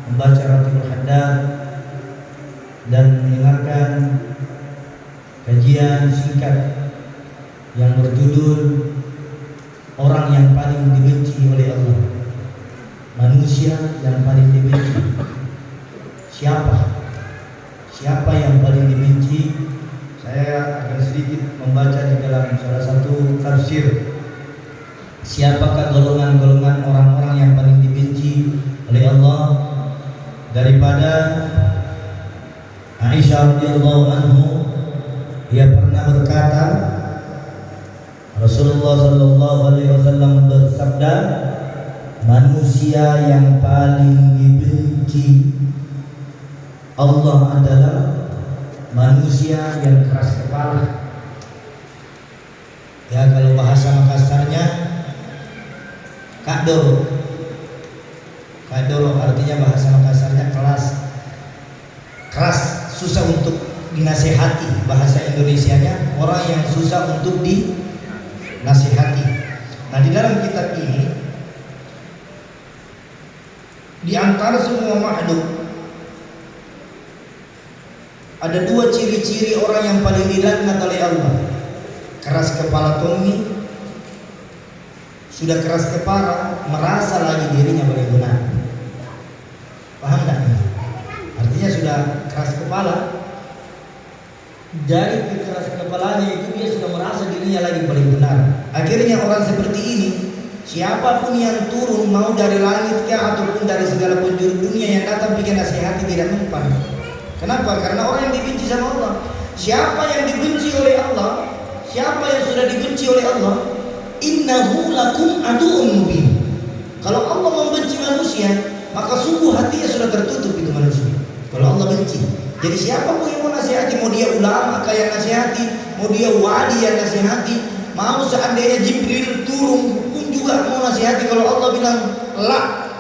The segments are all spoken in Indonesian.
membaca Ratibul Haddad dan mendengarkan kajian singkat yang berjudul Orang yang paling dibenci oleh Allah, manusia yang paling dibenci. Siapa yang paling dibenci? Saya akan sedikit membaca di dalam salah satu tafsir. Siapakah golongan-golongan orang-orang yang paling dibenci oleh Allah? Daripada Aisyah radhiyallahu anhu, ia pernah berkata, Rasulullah sallallahu alaihi wasallam bersabda, manusia yang paling dibenci Allah adalah manusia yang keras kepala. Ya, kalau bahasa Makassarnya kadoro. Kadoro artinya bahasa Makassarnya keras, susah untuk dinasihati. Bahasa Indonesianya orang yang susah untuk dinasihati. Nah, di dalam kitab ini di antara semua makhluk ada dua ciri-ciri orang yang paling dilaknat oleh Allah. Keras kepala Tommy, sudah keras kepala, merasa lagi dirinya paling benar. Paham tak? Artinya sudah keras kepala, dari keras kepalanya itu dia sudah merasa dirinya lagi paling benar. Akhirnya orang seperti ini, siapapun yang turun, mau dari langit kah ataupun dari segala penjuru dunia yang datang bikin nasihati tidak mempan. Kenapa? Karena orang yang dibenci sama Allah. Siapa yang dibenci oleh Allah? Siapa yang sudah dibenci oleh Allah? Innahu lakum adu'un mubin. Kalau Allah membenci manusia, maka sungguh hatinya sudah tertutup itu manusia. Kalau Allah benci. Jadi siapapun yang mau nasihati, mau dia ulama kayak nasihati, mau dia wali yang nasihati, mau seandainya Jibril turun pun juga mau nasihati, kalau Allah bilang la,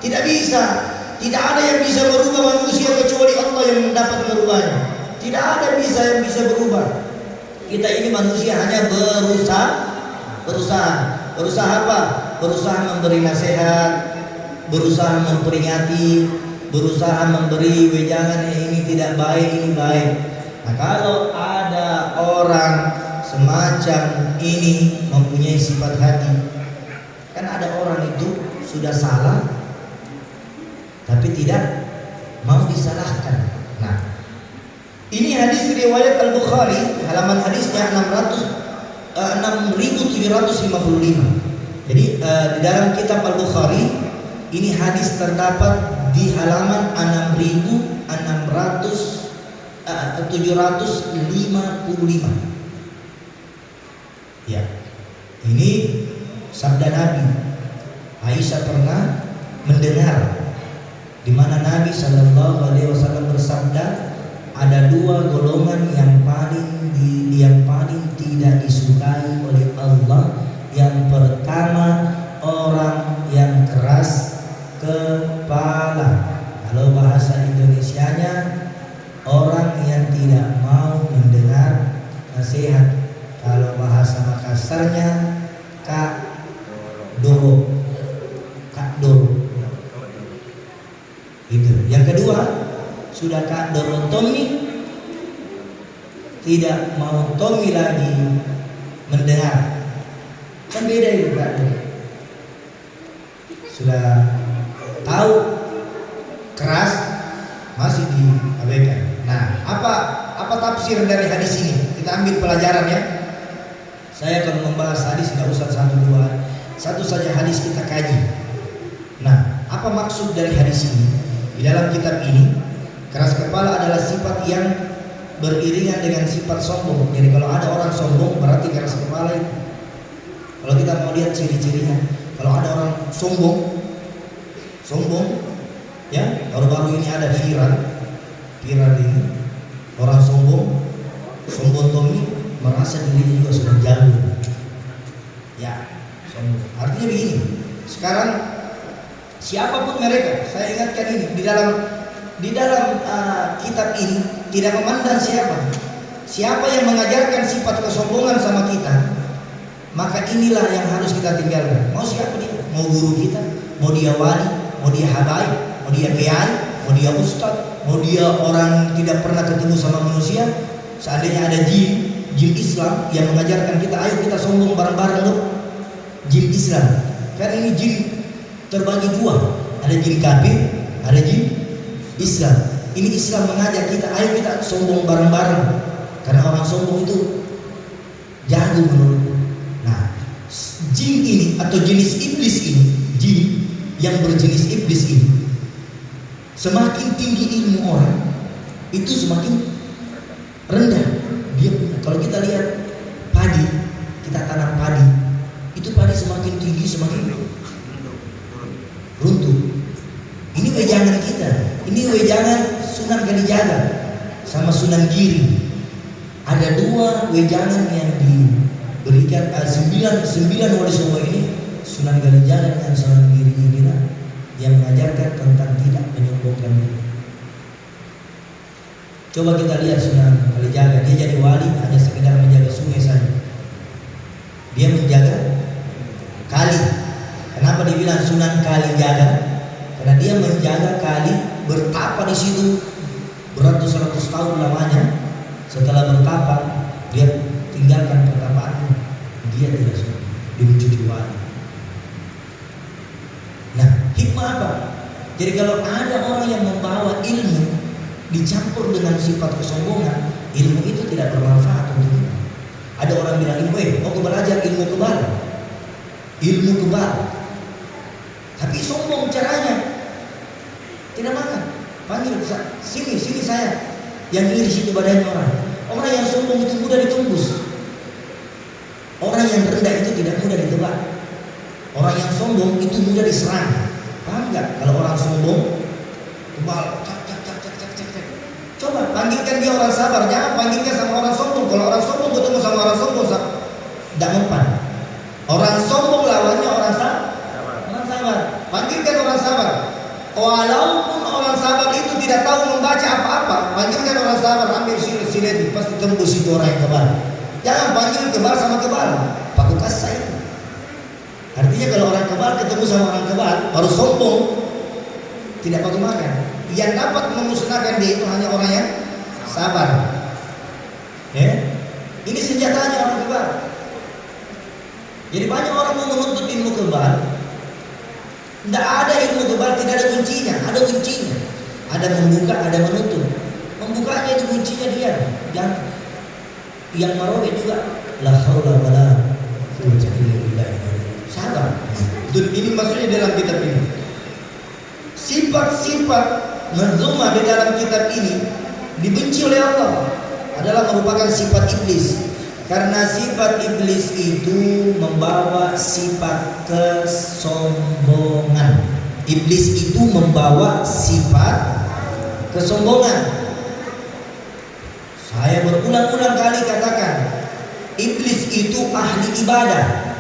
tidak bisa. Tidak ada yang bisa berubah manusia kecuali Allah yang dapat merubahnya. Tidak ada yang bisa berubah. Kita ini manusia hanya berusaha apa? Berusaha memberi nasihat, berusaha memperingati, berusaha memberi wejangan, ini tidak baik, ini baik. Nah, kalau ada orang semacam ini mempunyai sifat hati, kan ada orang itu sudah salah tapi tidak mau disalahkan. Nah, ini hadis riwayat Al-Bukhari, halaman hadisnya 6755. Jadi di dalam kitab Al-Bukhari ini hadis terdapat di halaman 755. Ya, ini sabda Nabi. Aisyah pernah mendengar di mana Nabi Shallallahu Alaihi Wasallam bersabda, ada dua golongan yang paling tidak disukai oleh Allah. Yang pertama, orang yang keras kepala. Kalau bahasa Indonesianya, orang yang tidak mau mendengar nasihat. Kalau bahasa Makassarnya, kak doro. Itu. Yang kedua, sudah kak doro Tommy, tidak mau Tommy lagi mendengar. Kan beda itu kak. Sudah tahu keras masih diabaikan. Nah, apa tafsir dari hadis ini? Kita ambil pelajaran ya. Saya akan membahas hadis, tidak usah satu saja hadis kita kaji. Nah, apa maksud dari hadis ini? Di dalam kitab ini, keras kepala adalah sifat yang beriringan dengan sifat sombong. Jadi kalau ada orang sombong berarti keras kepala itu. Kalau kita mau lihat ciri-cirinya, kalau ada orang sombong, ya, baru-baru ini ada viral ini orang sombong Tommy merasa dirinya juga sudah jago. Ya, sombong. Artinya begini, sekarang siapapun mereka, saya ingatkan ini di dalam kitab ini tidak memandang siapa yang mengajarkan sifat kesombongan sama kita, maka inilah yang harus kita tinggalkan. Mau siapa dia? Mau guru kita, mau dia wali, mau dia habaib, mau dia kiai, mau dia ustadz, mau dia orang tidak pernah ketemu sama manusia. Seandainya ada jin Islam yang mengajarkan kita, ayo kita sombong bareng-bareng loh. Jin Islam, kan ini jin terbagi dua, ada jin kafir, ada jin Islam. Ini Islam mengajak kita, ayo kita sombong bareng-bareng, karena orang sombong itu jago menurut. Nah, jin ini atau jenis iblis ini, jin yang berjenis iblis ini, semakin tinggi ilmu orang, itu semakin rendah dia. Kalau kita lihat padi, kita tanam padi, itu padi semakin tinggi semakin runtuh. Ini wejangan kita, ini wejangan Sunan Kalijaga sama Sunan Giri. Ada dua wejangan yang diberikan, 9 wali songo ini, Sunan Kalijaga dan Sunan Giri ini yang mengajarkan tentang tidak menyombongkan diri. Coba kita lihat Sunan Kalijaga, dia jadi wali hanya sekedar menjaga sungai saja. Dia menjaga kali. Kenapa dibilang Sunan Kalijaga? Karena dia menjaga kali, bertapa di situ beratus-ratus tahun lamanya. Setelah bertapa, dia tinggalkan pertapaannya. Dia tidak suka, dia menjadi wali. Nah, hikmah apa? Jadi kalau ada orang yang membawa ilmu dicampur dengan sifat kesombongan, ilmu itu tidak bermanfaat untuk kita. Ada orang bilang, mau belajar ilmu kebal, tapi sombong caranya. Tidak makan, panggil sini saya, yang iri situ badannya orang. Orang yang sombong itu mudah ditembus. Orang yang rendah itu tidak mudah ditebak. Orang yang sombong itu mudah diserang. Paham nggak? Kalau orang sombong, kebal, cak. Coba panggilkan dia orang sabar, jangan panggilkan sama orang sombong. Kalau orang sombong ketemu sama orang sombong, tidak mempan. Orang sombong lawannya orang sabar. Panggilkan orang sabar. Walaupun orang sabar itu tidak tahu membaca apa-apa, panggilkan orang sabar, ambil sini itu pasti tembus itu orang yang kebal. Jangan panggil kebal sama kebal, paku kasai. Artinya kalau orang kebal ketemu sama orang kebal, baru sombong, tidak pakai makan. Yang dapat memusnahkan dia itu hanya orang yang sabar. Ya, ini senjatanya orang kebal. Jadi banyak orang mau menuntut ilmu kebal. Tidak ada ilmu kebal, tidak ada kuncinya. Ada kuncinya. Ada membuka, ada menutup. Membukanya itu kuncinya dia. Yang maroweh juga. La haula wala quwwata illa billah. Sabar. Ini maksudnya dalam kitab ini. Sifat-sifat manzumah di dalam kitab ini dibenci oleh Allah adalah merupakan sifat iblis. Karena sifat iblis itu membawa sifat kesombongan. Iblis itu membawa sifat kesombongan. Saya berulang-ulang kali katakan, iblis itu ahli ibadah.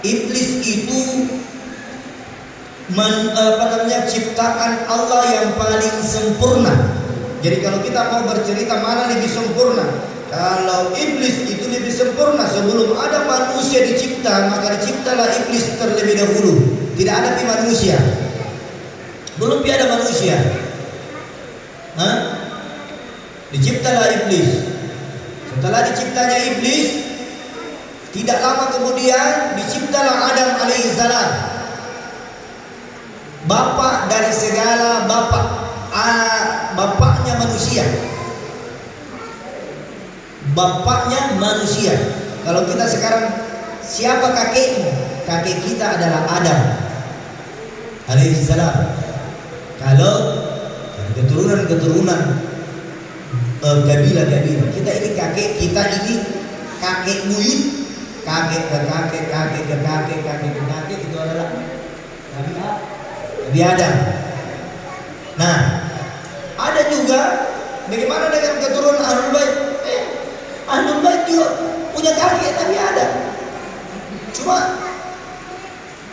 Iblis itu ciptaan Allah yang paling sempurna. Jadi kalau kita mau bercerita mana lebih sempurna, kalau iblis itu lebih sempurna. Sebelum ada manusia dicipta, maka diciptalah iblis terlebih dahulu. Tidak ada manusia, belum ada manusia. Diciptalah iblis. Setelah diciptanya iblis, tidak lama kemudian diciptalah Adam alaihissalam, bapak dari segala bapaknya manusia. Bapaknya manusia. Kalau kita sekarang, siapa kakekmu? Kakek kita adalah Adam alaihissalam. Kalau keturunan kabilah-kabilah, kita ini kakek, kita ini kakek buyut, kakek ke kakek itu adalah Nabi Adam. Nah, ada juga bagaimana dengan keturunan Ahlul Bait? Ahlul Bait juga punya kakek Nabi Adam. Cuma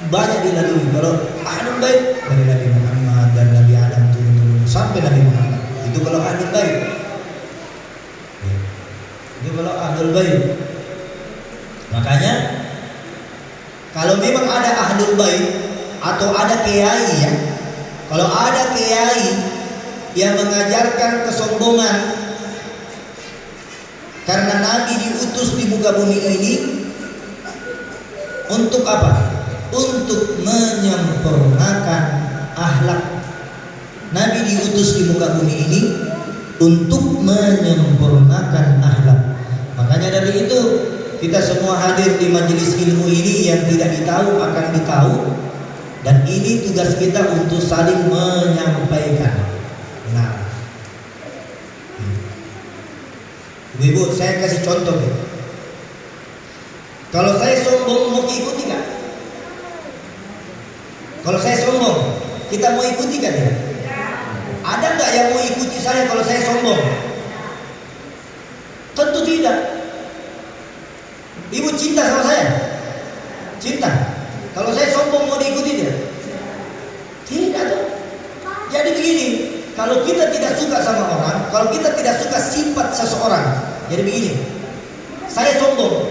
banyak dilalui. Kalau Ahlul Bait dari Nabi Muhammad dan Nabi Adam turun sampai Nabi Muhammad. Itu kalau Ahlul Bait. Itu kalau Ahlul Bait. Makanya kalau memang ada Ahlul Bait atau ada kiai ya, Kalau ada kiai yang mengajarkan kesombongan karena Nabi diutus di muka bumi ini untuk apa? Untuk menyempurnakan akhlak. Nabi diutus di muka bumi ini untuk menyempurnakan akhlak. Makanya dari itu kita semua hadir di majelis ilmu ini, yang tidak ditahu akan ditahu, dan ini tugas kita untuk saling menyampaikan. Nah, Ibu, saya kasih contoh ya. Kalau saya sombong, mau ikuti kan? Kalau saya sombong, kita mau ikuti kan ya? Ada nggak yang mau ikuti saya kalau saya sombong? Tentu tidak. Ibu cinta sama saya? Cinta. Kalau saya sombong, mau diikuti dia? Tidak tuh. Jadi begini, kalau kita tidak suka sama orang, kalau kita tidak suka sifat seseorang, jadi begini, saya sombong,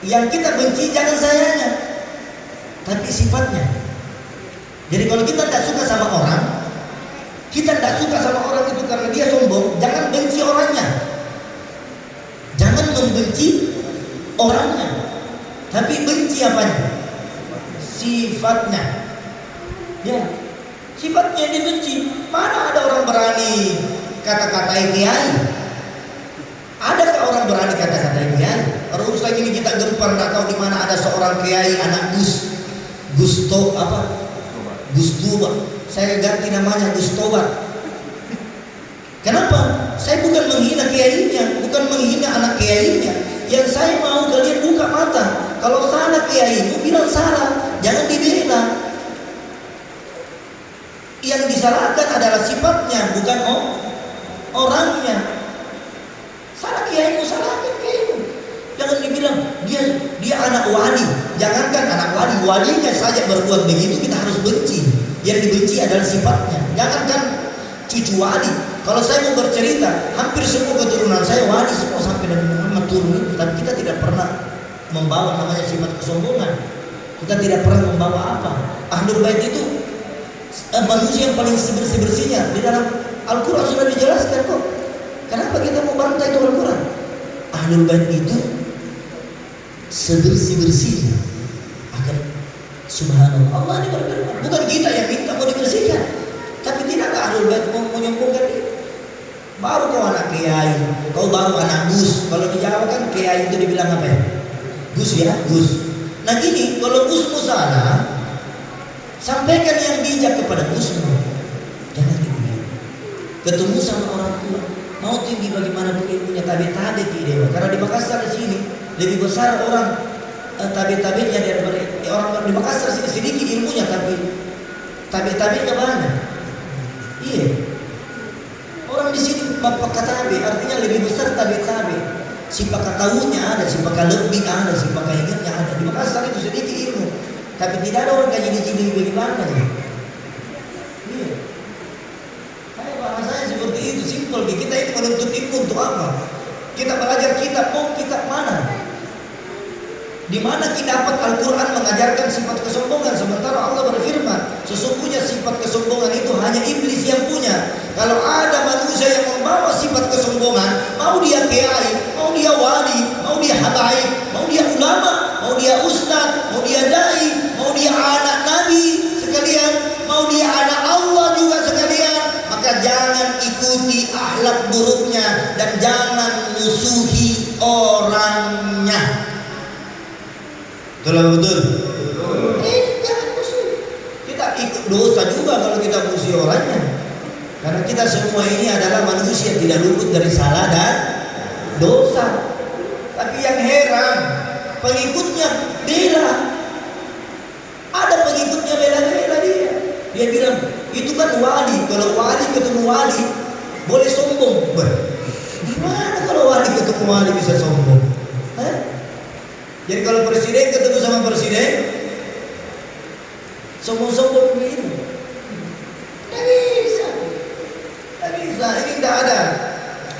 yang kita benci jangan sayanya, tapi sifatnya. Jadi kalau kita tidak suka sama orang, kita tidak suka sama orang itu karena dia sombong, jangan benci orangnya, jangan membenci orangnya, tapi benci apanya? Sifatnya. Ya, sifatnya dibenci. Mana ada orang berani kata-katai kiai? Adakah orang berani kata-katai kiai? Baru saja ini kita gempar, tidak tahu di mana ada seorang kiai anak Gusto apa? Gustoba. Saya ganti namanya Gustoba. Kenapa? Saya bukan menghina kiainya, bukan menghina anak kiainya. Yang saya mau kalian buka mata. Kalau salah kiaimu, bilang salah, jangan dibela. Yang disalahkan adalah sifatnya, bukan orangnya. Salah kiaimu, salahkan kiaimu. Jangan dibilang dia anak wali. Jangankan anak wali, walinya saja berbuat begitu kita harus benci. Yang dibenci adalah sifatnya. Jangankan cucu wali. Kalau saya mau bercerita, hampir semua keturunan saya wali semua sampai Nabi Muhammad turun. Tapi kita tidak pernah membawa namanya sifat kesombongan. Kita tidak pernah membawa apa. Ahlul Bait itu manusia yang paling sebersih-bersihnya. Di dalam Al-Quran sudah dijelaskan kok. Kenapa kita mau bantai itu Al-Quran? Ahlul Bait itu sebersih-bersihnya. Akan subhanallah, Allah ini berfirman. Bukan kita yang minta mau dibersihkan, tapi tidakkah Ahlul Bait mau menyombongkan diri? Baru kau anak kiai, kau baru anak Gus. Kalau di Jawa kan kiai itu dibilang apa ya? Gus ya, Gus. Nah gini, kalau Gusmu salah, sampaikan yang bijak kepada Gusmu. Jangan dibilang. Ketemu sama orang tua, mau tinggi bagaimanapun ilmunya, tabe-tabe tidak. Karena di Makassar di sini lebih besar orang tabe-tabenya daripada orang di Makassar sini sedikit ilmunya, tapi tabe-tabenya banyak. Iya. Orang di sini bapak katabe artinya lebih besar tabe-tabe. Si pakataunya ada, si pakalebih ada, si pakaingatnya ada. Di Makassar itu sedikit ilmu, tapi tidak ada orang kaji-kaji bagaimana. Iya. Saya bahasanya seperti itu, simpel. Kita itu menuntut ilmu untuk apa? Kita belajar kitab, mau kitab mana? Di mana kita dapat Al-Quran mengajarkan sifat kesombongan, sementara Allah berfirman sesungguhnya sifat kesombongan itu hanya iblis yang punya. Kalau ada manusia yang membawa sifat kesombongan, mau dia kiai, mau dia wali, mau dia habaib, mau dia ulama, mau dia ustaz, mau dia dai, mau dia anak nabi sekalian, mau dia anak Allah juga sekalian, maka jangan ikuti akhlak buruknya dan jangan musuhi orangnya. Betul. Jangan musuh. Kita ikut dosa juga kalau kita musuhi orangnya. Karena kita semua ini adalah manusia, tidak luput dari salah dan dosa. Tapi yang heran, pengikutnya bela. Ada pengikutnya bela-bela dia. Dia bilang, itu kan wali. Kalau wali ketemu wali, boleh sombong. Gimana kalau wali ketemu wali bisa sombong? Jadi kalau presiden ketemu sama presiden, sombong-sombong begitu, tidak bisa. Ini tidak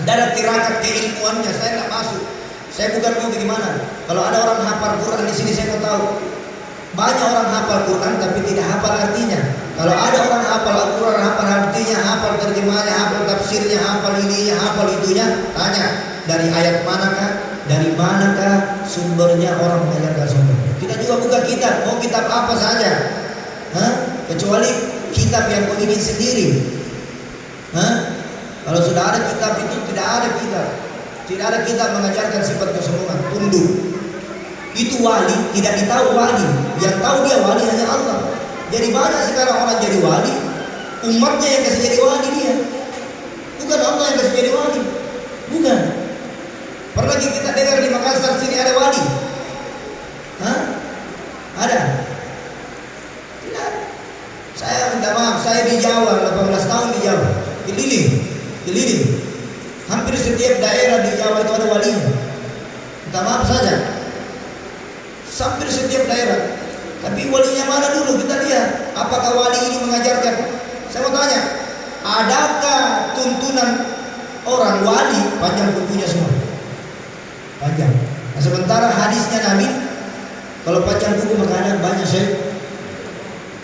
ada tirakat keilmuannya. Saya tidak masuk. Saya bukan mau bagaimana. Kalau ada orang hafal Quran di sini, saya mau tahu. Banyak orang hafal Quran tapi tidak hafal artinya. Kalau ada orang hafal Al-Quran, hafal artinya, hafal terjemahnya, hafal tafsirnya, hafal ininya, hafal itunya, tanya dari ayat manakah, dari manakah sumbernya orang mengajarkan sumber. Kita juga buka kitab, mau kitab apa saja, kecuali kitab yang kau bikin sendiri. Kalau sudah ada kitab itu, tidak ada kitab. Tidak ada kitab mengajarkan sifat kesombongan, tunduk. Itu wali, tidak ditahu wali. Yang tahu dia wali hanya Allah. Jadi banyak sekarang orang jadi wali, umatnya yang kasih jadi wali dia. Bukan Allah yang kasih jadi wali. Bukan. Pernah kita dengar di Makassar sini ada wali? Ada? Tidak ada. Saya minta maaf, saya di Jawa 18 tahun di Jawa. Keliling. Hampir setiap daerah di Jawa itu ada walinya. Minta maaf saja. Hampir setiap daerah. Tapi walinya mana dulu kita lihat. Apakah wali ini mengajarkan? Saya mau tanya, adakah tuntunan orang wali panjang bukunya semua? Panjang. Nah, sementara hadisnya Nabi, kalau panjang buku maka ada banyak syekh.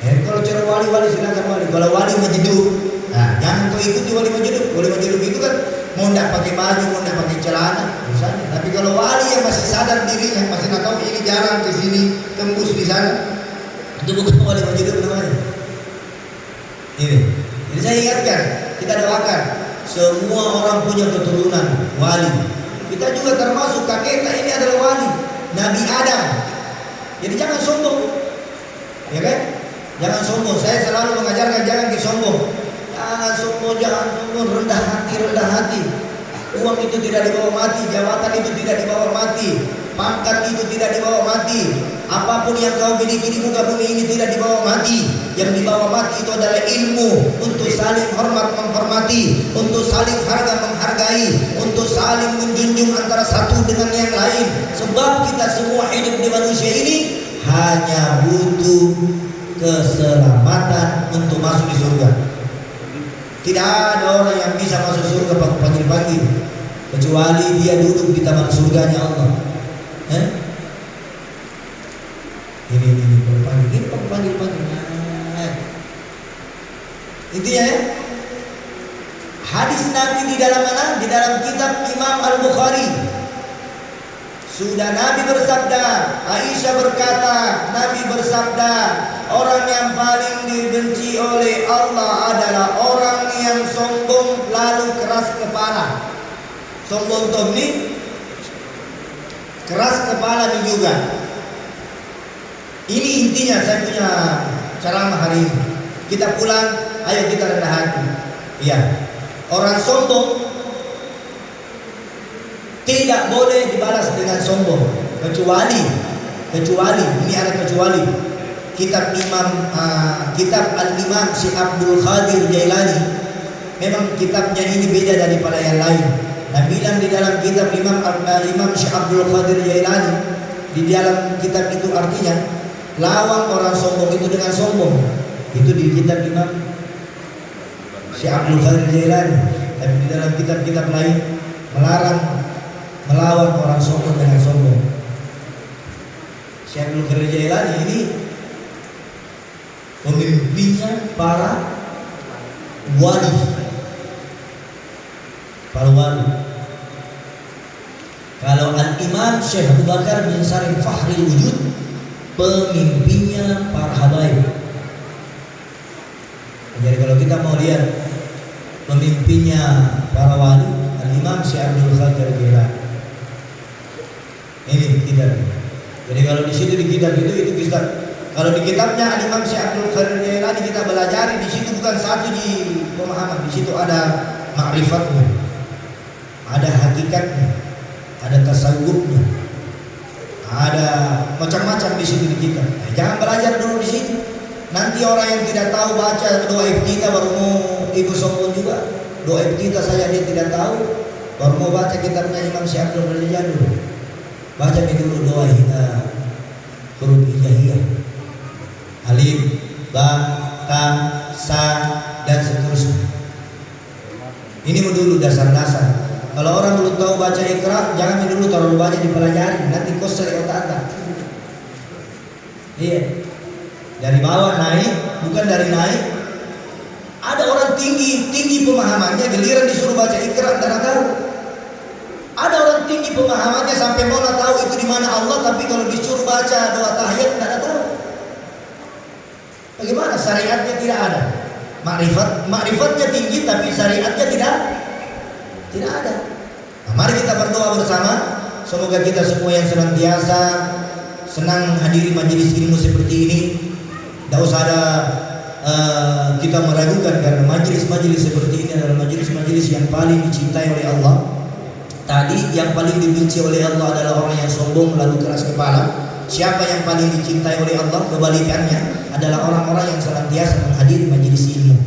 Kalau cara wali silakan wali. Kalau wali majdub, nah jangan kau ikuti wali majdub. Wali majdub itu kan mau ndak pakai baju, mau ndak pakai celana, misalnya. Tapi kalau wali yang masih sadar dirinya, masih nggak tahu ini jarang ke sini, tembus di sana, itu bukan wali majdub namanya. Ini. Jadi saya ingatkan, kita doakan semua orang punya keturunan wali. Kita juga termasuk, kakek kita ini adalah wali, Nabi Adam. Jadi jangan sombong, ya kan? Jangan sombong. Saya selalu mengajarkan jangan disombong. Jangan sombong, rendah hati. Uang itu tidak dibawa mati, jabatan itu tidak dibawa mati, pangkat itu tidak dibawa mati. Apapun yang kau miliki di muka bumi ini tidak dibawa mati. Yang dibawa mati itu adalah ilmu, untuk saling hormat menghormati, untuk saling harga menghargai, untuk saling menjunjung antara satu dengan yang lain. Sebab kita semua hidup di manusia ini hanya butuh keselamatan untuk masuk di surga. Tidak ada orang yang bisa masuk surga panggil-panggil kecuali dia duduk di taman surganya Allah. Ini panggil. Intinya ya, hadis Nabi di dalam mana? Di dalam kitab Imam Al-Bukhari. Sudah Nabi bersabda, Aisyah berkata, Nabi bersabda, orang yang paling dibenci oleh Allah adalah orang yang sombong lalu keras kepala. Sombong tuh nih, keras kepala nih juga. Ini intinya saya punya ceramah hari ini. Kita pulang, ayo kita rendah hati. Iya, orang sombong tidak boleh dibalas dengan sombong, kecuali ini ada kecuali. Kitab Al-Imam Syekh Abdul Qadir Jailani, memang kitabnya ini beda daripada yang lain. Nah, bilang di dalam kitab Imam Syekh Abdul Qadir Jailani, di dalam kitab itu artinya lawan orang sombong itu dengan sombong. Itu di kitab Imam Syekh Abdul Qadir Jailani. Tapi di dalam kitab-kitab lain melarang melawan orang sombong dengan sombong. Syekh Abdul Qadir Jailani ini pemimpinnya para wali. Kalau Al-Imam Syekh Abu Bakar bin Sarim Fahri Wujud, pemimpinnya para habaib. Jadi kalau kita mau lihat pemimpinnya para wali, Al-Imam Syekh Abdul Qadir Jailani. Ini kitab. Jadi kalau di situ di kitab itu kitab. Kalau di kitabnya Al-Imam Syekh Abdul Qadir Jailani kita belajar, di situ bukan satu di pemahaman, di situ ada ma'rifatnya, ada hakikatnya, ada tasawufnya, ada macam-macam di situ di kitab. Nah, jangan belajar dulu di situ. Nanti orang yang tidak tahu baca doa kita baru mau ikut sombong juga. Doa kita saja dia tidak tahu, baru mau baca kitabnya Imam Syekh Abdul Qadir Jailani. Baca dulu doa huruf hijaiyah, alif, ba, ta, sa, dan seterusnya. Ini dulu dasar-dasar. Kalau orang belum tahu baca Iqra, jangan dulu terlalu banyak dipelajari, nanti kosong otak. Iya. Dari bawah naik, bukan dari naik. Ada orang tinggi pemahamannya, giliran disuruh baca Iqra tidak tahu. Ada orang tinggi pemahamannya sampai mau tahu itu di mana Allah, tapi kalau disuruh baca doa tahiyat tidak tahu. Bagaimana? Syariatnya tidak ada. Makrifatnya tinggi tapi syariatnya tidak ada. Nah, mari kita berdoa bersama. Semoga kita semua yang senantiasa senang hadiri majelis ilmu seperti ini, tidak usah ada kita meragukan, karena majelis-majelis seperti ini adalah majelis-majelis yang paling dicintai oleh Allah. Tadi yang paling dibenci oleh Allah adalah orang yang sombong lalu keras kepala. Siapa yang paling dicintai oleh Allah? Kebalikannya adalah orang-orang yang senantiasa menghadiri majelis ilmu.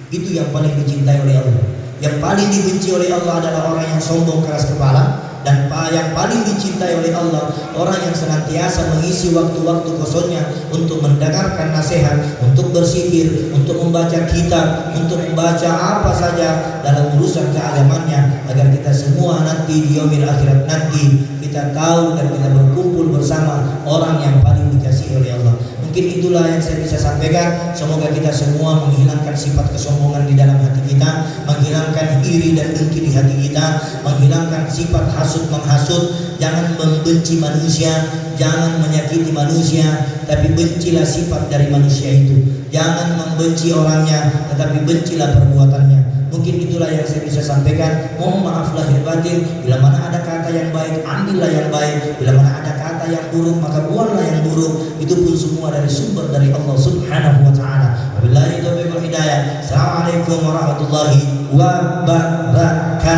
Itu yang paling dicintai oleh Allah. Yang paling dibenci oleh Allah adalah orang yang sombong keras kepala. Dan yang paling dicintai oleh Allah, orang yang senantiasa mengisi waktu-waktu kosongnya untuk mendengarkan nasihat, untuk berzikir, untuk membaca kitab, untuk membaca apa saja dalam urusan keagamannya, agar kita semua nanti di yaumil akhirat nanti kita tahu dan kita berkumpul bersama orang yang paling dikasihi oleh Allah. Mungkin itulah yang saya bisa sampaikan. Semoga kita semua menghilangkan sifat kesombongan di dalam hati kita, menghilangkan iri dan dengki di hati kita, menghilangkan sifat hasud menghasut. Jangan membenci manusia, jangan menyakiti manusia, tapi bencilah sifat dari manusia itu. Jangan membenci orangnya, tetapi bencilah perbuatannya. Mungkin itulah yang saya bisa sampaikan. Mohon maaf lahir batin. Bila mana ada kata yang baik, ambillah yang baik. Bila mana ada kata yang buruk, maka buanglah yang buruk. Itu pun semua dari sumber dari Allah Subhanahu wa taala. Wabillahi taufiq wal hidayah. Assalamualaikum warahmatullahi wabarakatuh.